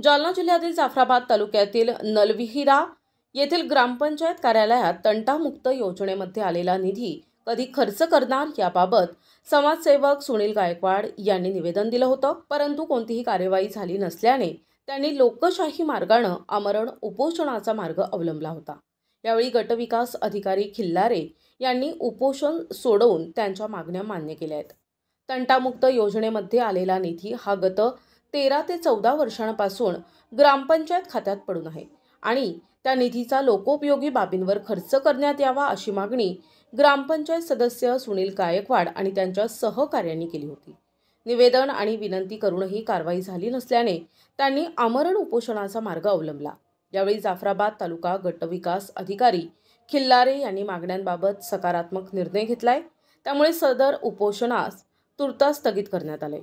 जालना जिल्ह्यातील जाफराबाद तालुक्यातील नलविहिरा येथील ग्रामपंचायत कार्यालयात तंटामुक्त योजनेमध्ये आलेला निधी कधी खर्च करणार याबाबत समाजसेवक सुनील गायकवाड यांनी निवेदन दिलं होतं, परंतु कोणतीही कार्यवाही झाली नसल्याने त्यांनी लोकशाही मार्गाने आमरण उपोषणाचा मार्ग अवलंबला होता। यावेळी गटविकास अधिकारी खिल्लारे यांनी उपोषण सोडवून त्यांच्या मागण्या मान्य केल्या आहेत। तंटामुक्त योजनेमध्ये आलेला निधी हा गत 13 ते 14 वर्षांपासून ग्रामपंचायत खात्यात पडून आहे आणि त्या निधीचा लोकोपयोगी बाबींवर खर्च करण्यात यावा अशी मागणी ग्रामपंचायत सदस्य सुनील गायकवाड आणि त्यांच्या सहकार्यांनी केली होती। निवेदन आणि विनंती करूनही कारवाई झाली नसल्याने त्यांनी आमरण उपोषणाचा मार्ग अवलंबला। यावेळी जाफराबाद तालुका गटविकास अधिकारी खिल्लारे यांनी मागण्यांबाबत सकारात्मक निर्णय घेतलाय, त्यामुळे सदर उपोषणास तुर्तास स्थगित करण्यात आले।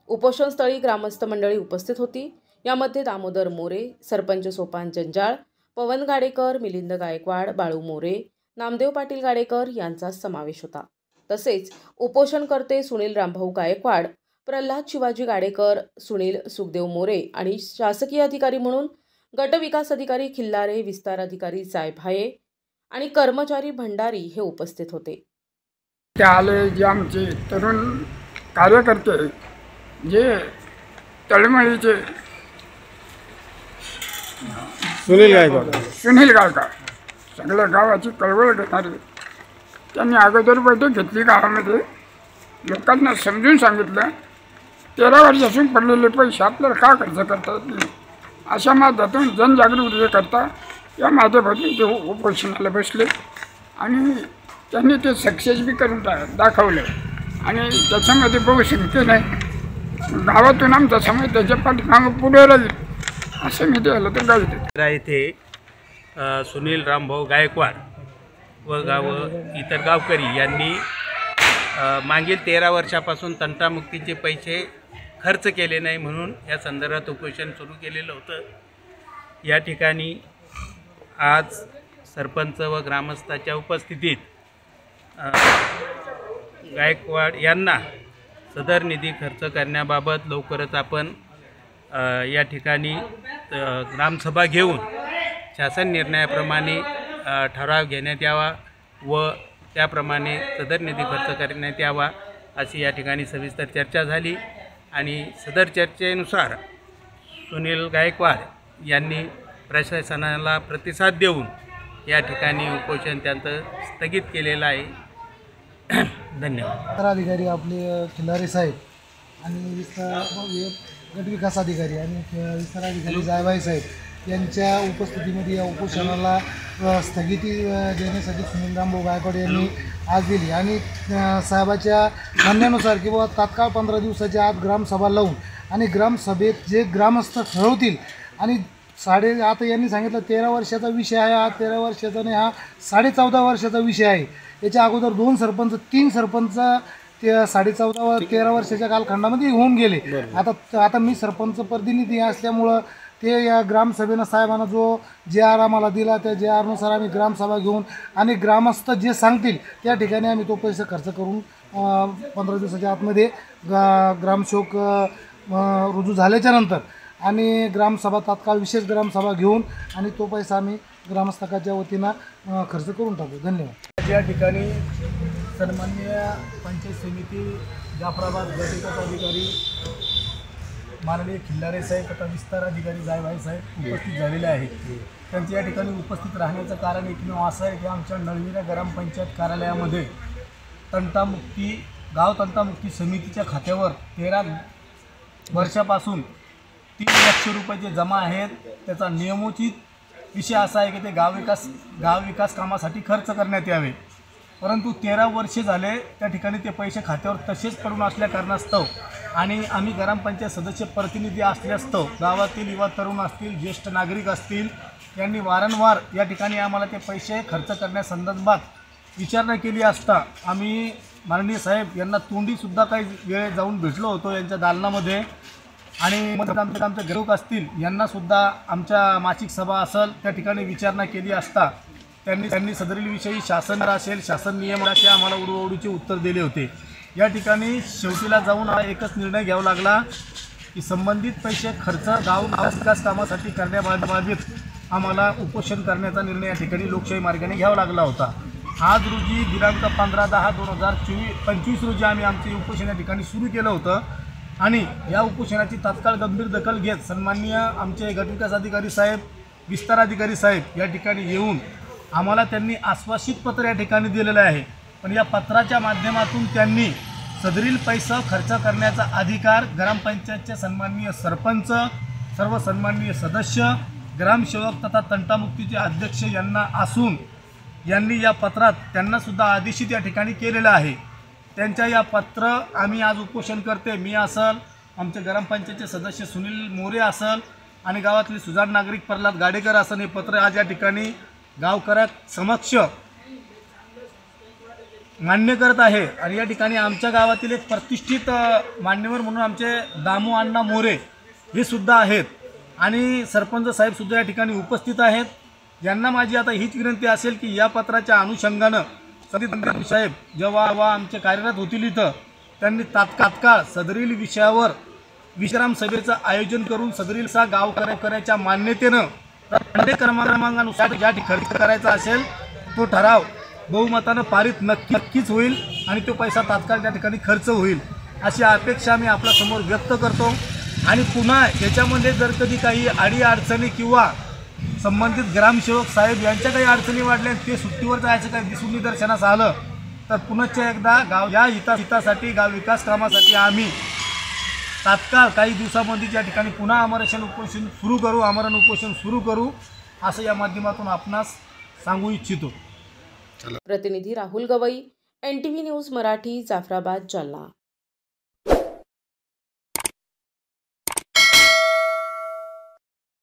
उपोषणस्थळी ग्रामस्थ मंडळी उपस्थित होती। यामध्ये दामोदर मोरे, सरपंच सोपान जंजाळ, पवन गाडेकर, मिलिंद गायकवाड, बाळू मोरे, नामदेव पाटील गाडेकर यांचा समावेश होता। तसेच उपोषणकर्ते सुनील रामभाऊ गायकवाड, प्रल्हाद शिवाजी गाडेकर, सुनील सुखदेव मोरे आणि शासकीय अधिकारी म्हणून गटविकास अधिकारी खिल्लारे, विस्तार अधिकारी साहेबाये आणि कर्मचारी भंडारी हे उपस्थित होते। आले जे आमचे तरुण कार्यकर्ते जे तळमळीचे सुनील गायकवाड सगळ्या गावाची कळवळ घेणारे, त्यांनी अगोदर बैठक घेतली। गावामध्ये लोकांना समजून सांगितलं 13 वर्षापासून पडलेले पैसे आपल्याला का खर्च करता येत नाही, अशा माध्यमातून जनजागृती करता या माध्यमातून ते उपोषणाला बसले आणि त्यांनी ते सक्सेस बी करून दाखवलं आणि त्याच्यामध्ये बहुसंख्येने गावातून आमचा समाज त्याच्या पाठीमागं पुढे राहील असं मी त्याला तर गावी येथे सुनील रामभाऊ गायकवाड व इतर गावकरी यांनी मागील 13 वर्षापासून तंटामुक्तीचे पैसे खर्च केले नाही म्हणून या संदर्भात उपोषण सुरू केलेलं होतं। या ठिकाणी आज सरपंच व ग्रामस्थाच्या उपस्थितीत गायकवाड यांना सदर निधी खर्च करण्याबाबत लवकरच आपण या ठिकाणी ग्रामसभा घेऊन शासन निर्णयाप्रमाणे ठराव घेण्यात यावा व त्याप्रमाणे सदर निधी खर्च करण्यात यावा अशी या ठिकाणी सविस्तर चर्चा झाली आणि सदर चर्चेनुसार सुनील गायकवाड यांनी प्रशासनाला प्रतिसाद देऊन या ठिकाणी उपोषण त्यांचं स्थगित केलेलं आहे। धन्यवाद। अधिकारी आपले खिल्लारे साहेब आणि गटविकास अधिकारी आणि विस्तार अधिकारी जायभाई साहेब यांच्या उपस्थितीमध्ये या उपोषणाला स्थगिती देण्यासाठी सुनील रामभाऊ गायकवाड यांनी आज दिली आणि साहेबाच्या म्हणण्यानुसार की बाबा तात्काळ 15 दिवसाच्या आत ग्रामसभा लावून आणि ग्रामसभेत जे ग्रामस्थ ठरवतील आणि आता यांनी सांगितलं 13 वर्षाचा विषय आहे, हा 13 वर्षाचा नाही, हा 14.5 वर्षाचा विषय आहे। याच्या अगोदर 2 सरपंच 3 सरपंच ते 13 वर्षाच्या कालखंडामध्ये होऊन गेले। आता मी सरपंच प्रतिनिधी असल्यामुळं ते या ग्रामसभेनं साहेबांना जो JR आम्हाला दिला त्या JRनुसार आम्ही ग्रामसभा घेऊन आणि ग्रामस्थ जे सांगतील त्या ठिकाणी आम्ही तो पैसा खर्च करून 15 दिवसाच्या आतमध्ये ग्रामशोक रुजू झाल्याच्या नंतर आणि ग्रामसभा तात्काळ विशेष ग्रामसभा घेऊन आणि तो पैसा आम्ही ग्रामस्थकाच्या वतीनं खर्च करून टाकू। धन्यवाद। या ठिकाणी सन्माननीय पंचायत समिती जाफराबाद गटविकास अधिकारी माननीय खिल्लारे साहेब तथा विस्तार अधिकारी जायभाई साहेब उपस्थित झालेले आहेत। त्यांच्या या ठिकाणी उपस्थित राहण्याचं कारण एकमेव असं आहे की आमच्या नळविरा ग्रामपंचायत कार्यालयामध्ये गाव तंटामुक्ती समितीच्या खात्यावर 13 वर्षापासून 3 लाख रुपये जे जमा आहेत त्याचा नियमोचित विषय असा आहे की ते गाव विकास कामासाठी खर्च करण्यात यावे, परंतु 13 वर्षे झाले त्या ठिकाणी ते पैसे खात्यावर तसेच पडून असल्या कारणास्तव आणि आम्ही ग्रामपंचायत सदस्य प्रतिनिधी असल्यास्तव गावातील युवा तरुण असतील, ज्येष्ठ नागरिक असतील, यांनी वारंवार या ठिकाणी आम्हाला ते पैसे खर्च करण्यासंदर्भात विचारणा केली असता आम्ही माननीय साहेब यांना तोंडीसुद्धा काही वेळ जाऊन भेटलो होतो यांच्या दालनामध्ये आणि मग आमचे गिराईक असतील यांनासुद्धा आमच्या मासिक सभा असेल त्या ठिकाणी विचारणा केली असता त्यांनी सदरील विषयी शासन असेल शासन नियम असे आम्हाला उडूचे उत्तर दिले होते। या ठिकाणी शेवटीला जाऊन एकच निर्णय घ्यावा लागला की संबंधित पैसे खर्च गाव विकास कामासाठी करण्याबाबत आम्हाला उपोषण करण्याचा निर्णय या ठिकाणी लोकशाही मार्गाने घ्यावा लागला होता। आज रोजी दिनांक 15/10/2025 रोजी आम्ही आमचे उपोषण या ठिकाणी सुरू केलं होतं आणि या उपोषणाची तात्काळ गंभीर दखल घेत सन्माननीय आमचे गटविकास अधिकारी साहेब, विस्तार अधिकारी साहेब या ठिकाणी येऊन आम्हाला त्यांनी आश्वासित पत्र या ठिकाणी दिलेलं आहे। पण या पत्राच्या माध्यमातून त्यांनी सदरील पैसा खर्च करण्याचा अधिकार ग्रामपंचायतचे सन्माननीय सरपंच, सर्व सन्माननीय सदस्य, ग्रामसेवक तथा तंटामुक्तीचे अध्यक्ष यांना असून यांनी या पत्रात त्यांनासुद्धा आदेशित या ठिकाणी केलेलं आहे। त्यांच्या या पत्र आम्ही आज उपोषण करते, मी असल, आमचे ग्रामपंचायतचे सदस्य सुनील मोरे असल आणि गावातले सुजाण नागरिक प्रल्हाद गाडेकर असन हे पत्र आज या ठिकाणी गावकऱ्यासमक्ष मान्य करत आहे। आणि या ठिकाणी आमच्या गावातील एक प्रतिष्ठित मान्यवर म्हणून आमचे दामू अण्णा मोरे हे सुद्धा आहेत आणि सरपंच साहेबसुद्धा या ठिकाणी उपस्थित आहेत। यांना माझी आता हीच विनंती असेल की या पत्राच्या अनुषंगानं साहेब जेव्हा आमचे कार्यरत होतील इथं त्यांनी तात्काळ सदरील विषयावर विश्राम सभेचं आयोजन करून सदरील गावकऱ्याच्या मान्यतेनं क्रमांकानुसार ज्या ठिकाणी खर्च करायचा असेल तो ठराव बहुमतानं पारित नक्कीच होईल आणि तो पैसा तात्काळ त्या ठिकाणी खर्च होईल अशी अपेक्षा मी आपल्यासमोर व्यक्त करतो। आणि पुन्हा याच्यामध्ये जर कधी काही अडीअडचणी किंवा संबंधित ग्रामसेवक साहेब यांच्या काही अडचणी वाढल्या ते सुट्टीवर जायचं काही दिसून निदर्शनास आलं तर पुनश्च एकदा गाव या हितासाठी गाव विकास कामासाठी आम्ही तात्काळ काही दिवसामध्ये या ठिकाणी पुन्हा आमरण उपोषण सुरू करू असं या माध्यमातून आपणास सांगू इच्छितो। प्रतिनिधी राहुल गवई, NTV न्यूज मराठी, जाफराबाद, जालना।